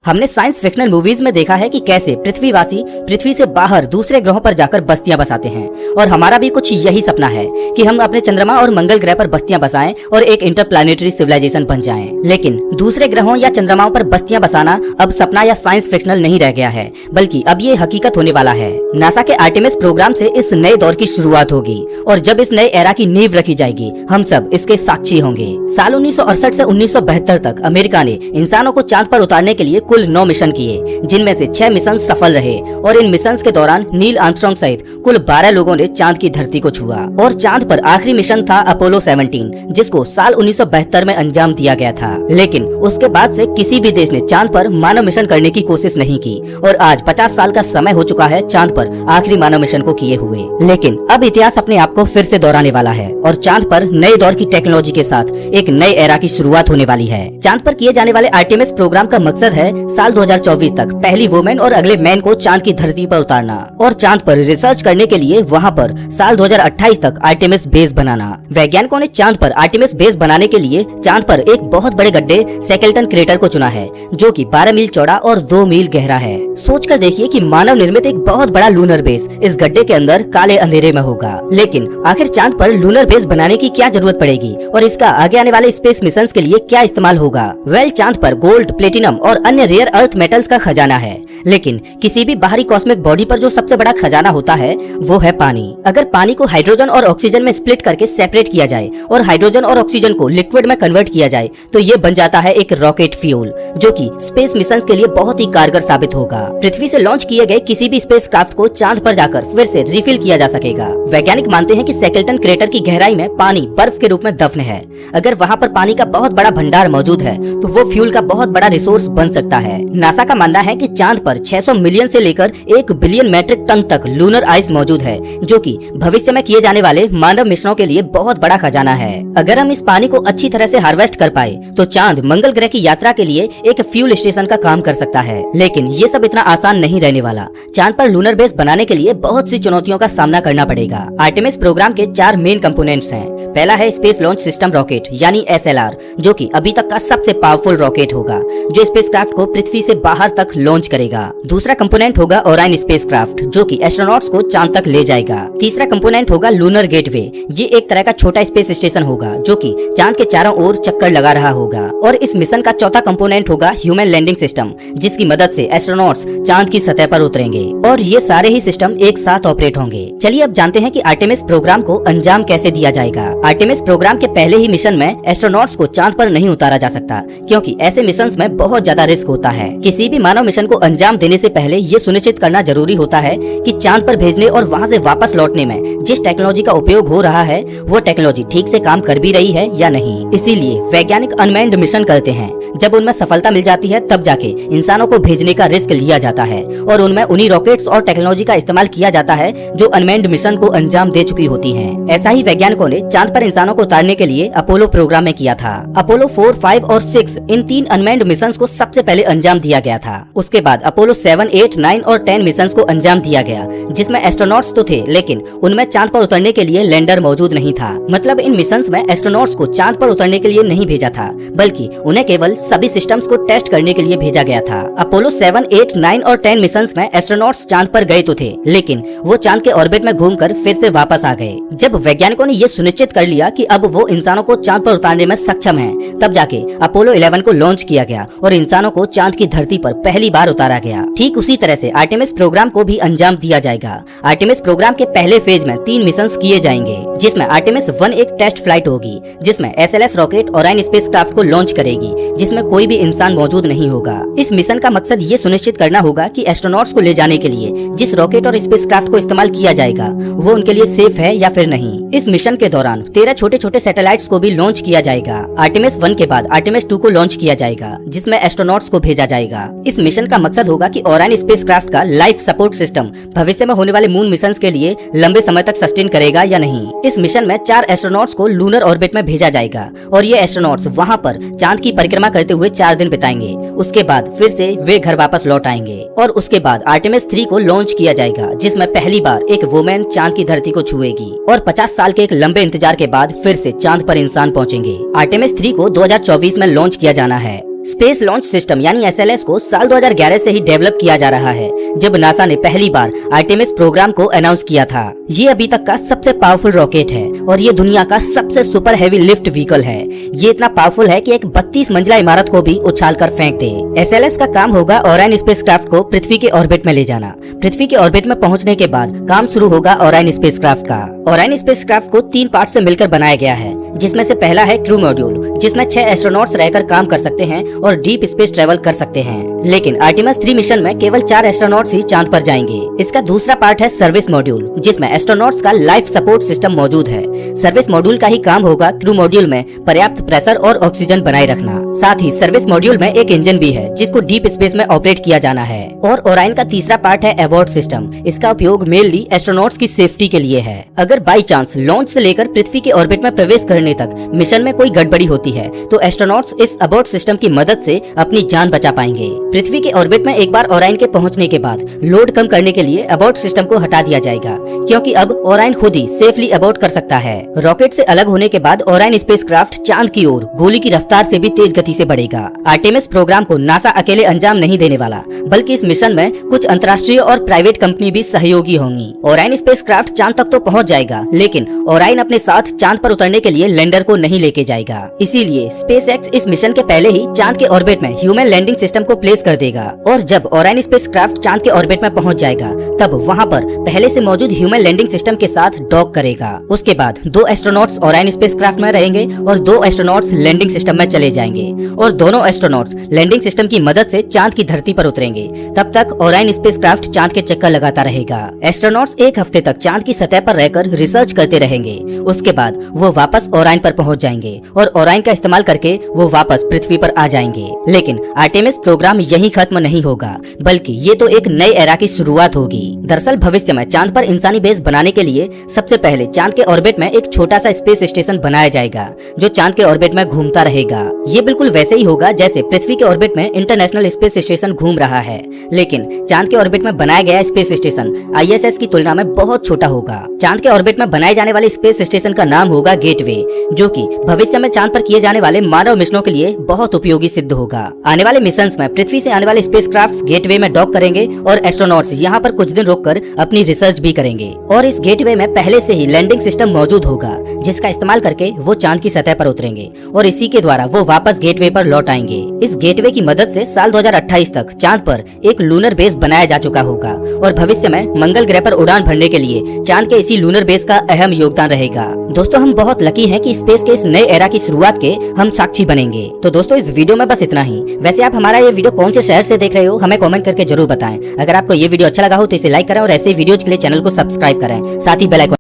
हमने science fictional movies में देखा है कि कैसे पृथ्वीवासी पृथ्वी से बाहर दूसरे ग्रहों पर जाकर बस्तियां बसाते हैं और हमारा भी कुछ यही सपना है कि हम अपने चंद्रमा और मंगल ग्रह पर बस्तियां बसाएं और एक इंटरप्लैनेटरी सिविलाइजेशन बन जाएं। लेकिन दूसरे ग्रहों या चंद्रमाओं पर बस्तियां बसाना अब सपना या साइंस फिक्शनल नहीं रह गया है, बल्कि अब ये हकीकत होने वाला है। नासा के आर्टेमिस प्रोग्राम से इस नए दौर की शुरुआत होगी और जब इस नए एरा की नींव रखी जाएगी हम सब इसके साक्षी होंगे। साल 1968 से 1972 तक अमेरिका ने इंसानों को चांद पर उतारने के लिए कुल 9 मिशन किए, जिनमें से 6 मिशन सफल रहे और इन मिशन के दौरान नील आर्मस्ट्रांग सहित कुल 12 लोगों ने चांद की धरती को छुआ। और चांद पर आखिरी मिशन था अपोलो 17, जिसको साल 1972 में अंजाम दिया गया था। लेकिन उसके बाद से किसी भी देश ने चांद पर मानव मिशन करने की कोशिश नहीं की और आज 50 साल का समय हो चुका है चांद पर आखिरी मानव मिशन को किए हुए। लेकिन अब इतिहास अपने आप को फिर से दोहराने वाला है और चांद पर नए दौर की टेक्नोलॉजी के साथ एक नए एरा की शुरुआत होने वाली है। चांद पर किए जाने वाले आर्टेमिस प्रोग्राम का मकसद है साल 2024 तक पहली वुमेन और अगले मैन को चांद की धरती पर उतारना और चांद पर रिसर्च करने के लिए वहां पर साल 2028 तक आर्टेमिस बेस बनाना। वैज्ञानिकों ने चांद पर आर्टेमिस बेस बनाने के लिए चांद पर एक बहुत बड़े गड्ढे सेकेल्टन क्रेटर को चुना है, जो कि 12 मील चौड़ा और 2 मील गहरा है। सोचकर देखिए कि मानव निर्मित एक बहुत बड़ा लूनर बेस इस गड्ढे के अंदर काले अंधेरे में होगा। लेकिन आखिर चांद पर लूनर बेस बनाने की क्या जरूरत पड़ेगी और इसका आगे आने वाले स्पेस मिशन के लिए क्या इस्तेमाल होगा? चांद पर गोल्ड, प्लेटिनम और अन्य रेयर अर्थ मेटल्स का खजाना है। लेकिन किसी भी बाहरी कॉस्मिक बॉडी पर जो सबसे बड़ा खजाना होता है वो है पानी। अगर पानी को हाइड्रोजन और ऑक्सीजन में स्प्लिट करके सेपरेट किया जाए और हाइड्रोजन और ऑक्सीजन को लिक्विड में कन्वर्ट किया जाए तो ये बन जाता है एक रॉकेट फ्यूल, जो कि स्पेस मिशन के लिए बहुत ही कारगर साबित होगा। पृथ्वी से लॉन्च किए गए किसी भी स्पेस क्राफ्ट को चांद पर जाकर फिर से रिफिल किया जा सकेगा। वैज्ञानिक मानते हैं कि सेकेल्टन क्रेटर की गहराई में पानी बर्फ के रूप में दफन है। अगर वहाँ पर पानी का बहुत बड़ा भंडार मौजूद है तो वो फ्यूल का बहुत बड़ा रिसोर्स बन सकता है। नासा का मानना है कि चांद पर 600 मिलियन से लेकर 1 बिलियन मैट्रिक टन तक लूनर आइस मौजूद है, जो कि भविष्य में किए जाने वाले मानव मिशनों के लिए बहुत बड़ा खजाना है। अगर हम इस पानी को अच्छी तरह से हार्वेस्ट कर पाए तो चांद मंगल ग्रह की यात्रा के लिए एक फ्यूल स्टेशन का काम कर सकता है। लेकिन ये सब इतना आसान नहीं रहने वाला। चांद पर लूनर बेस बनाने के लिए बहुत सी चुनौतियों का सामना करना पड़ेगा। आर्टेमिस प्रोग्राम के 4 मेन कंपोनेंट्स हैं। पहला है स्पेस लॉन्च सिस्टम रॉकेट यानी SLR, जो कि अभी तक का सबसे पावरफुल रॉकेट होगा जो स्पेसक्राफ्ट को पृथ्वी से बाहर तक लॉन्च करेगा। दूसरा कंपोनेंट होगा ओराइन स्पेसक्राफ्ट, जो कि एस्ट्रोनॉट्स को चांद तक ले जाएगा। तीसरा कंपोनेंट होगा लूनर गेटवे। ये एक तरह का छोटा स्पेस स्टेशन होगा जो कि चांद के चारों ओर चक्कर लगा रहा होगा। और इस मिशन का चौथा कंपोनेंट होगा ह्यूमन लैंडिंग सिस्टम, जिसकी मदद से एस्ट्रोनॉट्स चांद की सतह पर उतरेंगे और ये सारे ही सिस्टम एक साथ ऑपरेट होंगे। चलिए अब जानते हैं कि आर्टेमिस प्रोग्राम को अंजाम कैसे दिया जाएगा। आर्टेमिस प्रोग्राम के पहले ही मिशन में एस्ट्रोनॉट्स को चांद पर नहीं उतारा जा सकता, क्योंकि ऐसे मिशन में बहुत ज्यादा रिस्क होता है। किसी भी मानव मिशन को अंजाम देने से पहले ये सुनिश्चित करना जरूरी होता है कि चांद पर भेजने और वहाँ से वापस लौटने में जिस टेक्नोलॉजी का उपयोग हो रहा है वो टेक्नोलॉजी ठीक से काम कर भी रही है या नहीं। इसीलिए वैज्ञानिक अनमैन्ड मिशन करते हैं। जब उनमें सफलता मिल जाती है तब जाके इंसानों को भेजने का रिस्क लिया जाता है और उनमें उन्हीं रॉकेट्स और टेक्नोलॉजी का इस्तेमाल किया जाता है जो अनमैन्ड मिशन को अंजाम दे चुकी होती हैं। ऐसा ही वैज्ञानिकों ने चांद पर इंसानों को उतारने के लिए अपोलो प्रोग्राम में किया था। अपोलो 4, 5 और 6 इन 3 अनमैन्ड मिशन को सबसे पहले अंजाम दिया गया था। उसके बाद अपोलो 7, 8, 9 और 10 मिशन को अंजाम दिया गया, जिसमें एस्ट्रोनॉट्स तो थे लेकिन उनमें चांद पर उतरने के लिए लैंडर मौजूद नहीं था। मतलब इन मिशन में एस्ट्रोनॉट्स को चांद पर उतरने के लिए नहीं भेजा था, बल्कि उन्हें केवल सभी सिस्टम्स को टेस्ट करने के लिए भेजा गया था। अपोलो 7, 8, 9 और 10 मिशन में एस्ट्रोनॉट्स चांद पर गए तो थे, लेकिन वो चांद के ऑर्बिट में घूमकर फिर से वापस आ गए। जब वैज्ञानिकों ने ये सुनिश्चित कर लिया कि अब वो इंसानों को चांद पर उतारने में सक्षम हैं, तब जाके अपोलो 11 को लॉन्च किया गया और इंसानों को चांद की धरती पर पहली बार उतारा गया। ठीक उसी तरह से आर्टेमिस प्रोग्राम को भी अंजाम दिया जाएगा। आर्टेमिस प्रोग्राम के पहले फेज में 3 मिशन किए जाएंगे, जिसमें आर्टेमिस 1 एक टेस्ट फ्लाइट होगी, जिसमें SLS रॉकेट ओराइन स्पेसक्राफ्ट को लॉन्च करेगी, जिसमें कोई भी इंसान मौजूद नहीं होगा। इस मिशन का मकसद ये सुनिश्चित करना होगा कि एस्ट्रोनॉट्स को ले जाने के लिए जिस रॉकेट और स्पेसक्राफ्ट को इस्तेमाल किया जाएगा वो उनके लिए सेफ है या फिर नहीं। इस मिशन के दौरान 13 छोटे छोटे सैटेलाइट्स को भी लॉन्च किया जाएगा। आर्टेमिस 1 के बाद आर्टेमिस 2 को लॉन्च किया जाएगा, जिसमें एस्ट्रोनॉट्स को भेजा जाएगा। इस मिशन का मकसद होगा कि ओराइन स्पेसक्राफ्ट का लाइफ सपोर्ट सिस्टम भविष्य में होने वाले मून मिशन के लिए लंबे समय तक सस्टेन करेगा या नहीं। इस मिशन में 4 एस्ट्रोनॉट्स को लूनर ऑर्बिट में भेजा जाएगा और ये एस्ट्रोनॉट्स वहाँ पर चांद की परिक्रमा करते हुए 4 दिन बिताएंगे। उसके बाद फिर से वे घर वापस लौट आएंगे और उसके बाद आर्टेमिस 3 को लॉन्च किया जाएगा, जिसमें पहली बार एक वुमेन चांद की धरती को छुएगी और 50 साल के एक लंबे इंतजार के बाद फिर से चांद पर इंसान पहुंचेंगे। आर्टेमिस 3 को 2024 में लॉन्च किया जाना है। स्पेस लॉन्च सिस्टम यानी एसएलएस को साल 2011 से ही डेवलप किया जा रहा है, जब नासा ने पहली बार आर्टेमिस प्रोग्राम को अनाउंस किया था। ये अभी तक का सबसे पावरफुल रॉकेट है और ये दुनिया का सबसे सुपर हैवी लिफ्ट व्हीकल है। ये इतना पावरफुल है कि एक 32 मंजिला इमारत को भी उछाल कर फेंक दे। एसएलएस का काम होगा ओरायन स्पेसक्राफ्ट को पृथ्वी के ऑर्बिट में ले जाना। पृथ्वी के ऑर्बिट में पहुंचने के बाद काम शुरू होगा ओरायन स्पेसक्राफ्ट का। ओरायन स्पेसक्राफ्ट को 3 पार्ट से मिलकर बनाया गया है, जिसमें से पहला है क्रू मॉड्यूल, जिसमें 6 एस्ट्रोनॉट्स रहकर काम कर सकते हैं और डीप स्पेस ट्रेवल कर सकते हैं। लेकिन आर्टेमिस 3 मिशन में केवल 4 एस्ट्रोनॉट्स ही चांद पर जाएंगे। इसका दूसरा पार्ट है सर्विस मॉड्यूल, जिसमें एस्ट्रोनॉट्स का लाइफ सपोर्ट सिस्टम मौजूद है। सर्विस मॉड्यूल का ही काम होगा क्रू मॉड्यूल में पर्याप्त प्रेशर और ऑक्सीजन बनाए रखना। साथ ही सर्विस मॉड्यूल में एक इंजन भी है, जिसको डीप स्पेस में ऑपरेट किया जाना है। और ओरायन का तीसरा पार्ट है एबॉर्ट सिस्टम। इसका उपयोग मेनली एस्ट्रोनॉट्स की सेफ्टी के लिए है। अगर बाई चांस लॉन्च से लेकर पृथ्वी के ऑर्बिट में प्रवेश करने तक मिशन में कोई गड़बड़ी होती है, तो एस्ट्रोनॉट्स इस अबॉर्ट सिस्टम की मदद से अपनी जान बचा पाएंगे। पृथ्वी के ऑर्बिट में एक बार ओरायन के पहुंचने के बाद लोड कम करने के लिए अबॉर्ट सिस्टम को हटा दिया जाएगा, क्योंकि अब ओरायन खुद ही सेफली अबॉर्ट कर सकता है। रॉकेट से अलग होने के बाद ओरायन स्पेसक्राफ्ट चांद की ओर गोली की रफ्तार से भी तेज गति से बढ़ेगा। आर्टेमिस प्रोग्राम को नासा अकेले अंजाम नहीं देने वाला, बल्कि इस मिशन में कुछ अंतर्राष्ट्रीय और प्राइवेट कंपनी भी सहयोगी होंगी। ओरायन स्पेसक्राफ्ट चांद तक तो पहुंच जाएगा, लेकिन ओरायन अपने साथ चांद पर उतरने के लिए लैंडर को नहीं लेके जाएगा। इसीलिए स्पेसएक्स इस मिशन के पहले ही चांद के ऑर्बिट में ह्यूमन लैंडिंग सिस्टम को प्लेस कर देगा। और जब ओरायन स्पेसक्राफ्ट चांद के ऑर्बिट में पहुंच जाएगा, तब वहां पर पहले से मौजूद ह्यूमन लैंडिंग सिस्टम के साथ डॉक करेगा। उसके बाद 2 एस्ट्रोनॉट्स ओरायन स्पेसक्राफ्ट में रहेंगे और 2 एस्ट्रोनॉट्स लैंडिंग सिस्टम में चले जाएंगे और दोनों एस्ट्रोनॉट्स लैंडिंग सिस्टम की मदद से चांद की धरती पर उतरेंगे। तब तक ओरायन स्पेसक्राफ्ट चांद के चक्कर लगाता रहेगा। एस्ट्रोनॉट्स 1 हफ्ते तक चांद की सतह पर रहकर रिसर्च करते रहेंगे। उसके बाद वो वापस ओरायन पर पहुंच जाएंगे और ओरायन का इस्तेमाल करके वो वापस पृथ्वी पर आ जाएंगे। लेकिन आर्टेमिस प्रोग्राम यहीं खत्म नहीं होगा, बल्कि ये तो एक नए एरा की शुरुआत होगी। दरअसल भविष्य में चांद पर इंसानी बेस बनाने के लिए सबसे पहले चांद के ऑर्बिट में एक छोटा सा स्पेस स्टेशन बनाया जाएगा, जो चांद के ऑर्बिट में घूमता रहेगा। ये बिल्कुल वैसे ही होगा जैसे पृथ्वी के ऑर्बिट में इंटरनेशनल स्पेस स्टेशन घूम रहा है, लेकिन चांद के ऑर्बिट में बनाया गया स्पेस स्टेशन ISS की तुलना में बहुत छोटा होगा। चांद के ऑर्बिट में बनाए जाने वाले स्पेस स्टेशन का नाम होगा गेटवे, जो कि भविष्य में चांद पर किए जाने वाले मानव मिशनों के लिए बहुत उपयोगी सिद्ध होगा। आने वाले मिशंस में पृथ्वी से आने वाले स्पेसक्राफ्ट्स गेटवे में डॉक करेंगे और एस्ट्रोनॉट्स यहाँ पर कुछ दिन रुककर अपनी रिसर्च भी करेंगे। और इस गेटवे में पहले से ही लैंडिंग सिस्टम मौजूद होगा, जिसका इस्तेमाल करके वो चांद की सतह पर उतरेंगे और इसी के द्वारा वो वापस गेटवे पर लौट आएंगे। इस गेटवे की मदद से साल 2028 तक चांद पर एक लूनर बेस बनाया जा चुका होगा और भविष्य में मंगल ग्रह पर उड़ान भरने के लिए चांद के इसी लूनर बेस का अहम योगदान रहेगा। दोस्तों, हम बहुत लकी हैं कि स्पेस के इस नए एरा की शुरुआत के हम साक्षी बनेंगे। तो दोस्तों, इस वीडियो में बस इतना ही। वैसे आप हमारा ये वीडियो कौन से शहर से देख रहे हो, हमें कमेंट करके जरूर बताएं। अगर आपको ये वीडियो अच्छा लगा हो तो इसे लाइक करें और ऐसे वीडियोज के लिए चैनल को सब्सक्राइब करें, साथ ही बेल आइकन